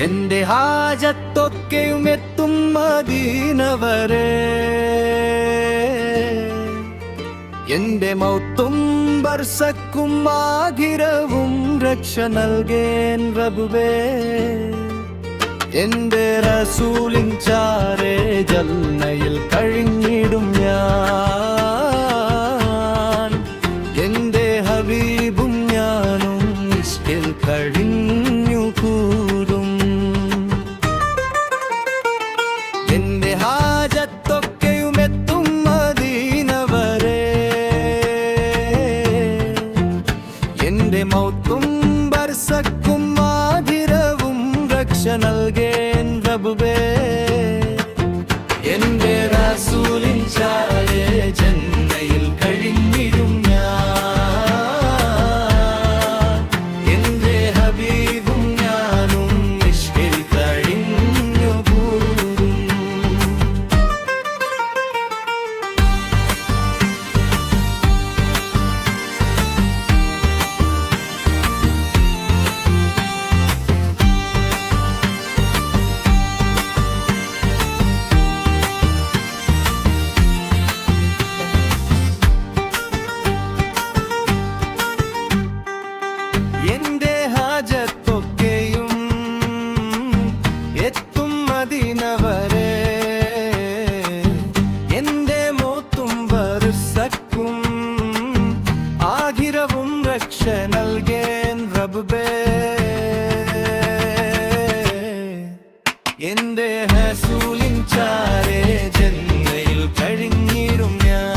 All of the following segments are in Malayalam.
എന്റെ ഹാജത്തൊക്കെയും എത്തും മദീന വരെ. എന്റെ മൗത്തും ബർസക്കും ആഖിറവും രക്ഷ നൽകേൻ റബ്ബേ. എന്റെ റസൂലിൻ ചാരേ ജന്നയിൽ കഴിഞ്ഞിടും ഞാൻ. എന്റെ ഹബീബും ഞാനും ഇഷ്കിൽ കഴിഞ്ഞു കൂടും. എന്റെ ഹാജത്തൊക്കെയും എത്തും മദീന വരെ. എന്റെ മൗത്തും ബർസക്കും ആഖിറവും രക്ഷ നൽകേൻ റബ്ബേ. എന്റെ റസൂലിൻ ചാരേ ജന്നയിൽ കഴിഞ്ഞിടും ഞാൻ. എന്റെ ഹബീബും ഞാനും ഇഷ്കിൽ കഴിഞ്ഞു കൂടും. എന്റെ ഹാജത്തൊക്കെയും എത്തും മദീന വരെ. എന്റെ മൗത്തും ബർസക്കും ആഖിറവും രക്ഷ നൽകേൻ റബ്ബേ. എന്റെ റസൂലിൻ ചാരേ ജന്നയിൽ കഴിഞ്ഞിടും ഞാൻ.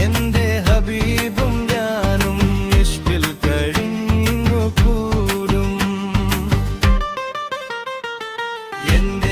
എന്റെ ഹബീബും ഞാനും ഇഷ്കിൽ കഴിഞ്ഞു കൂടും. എന്റെ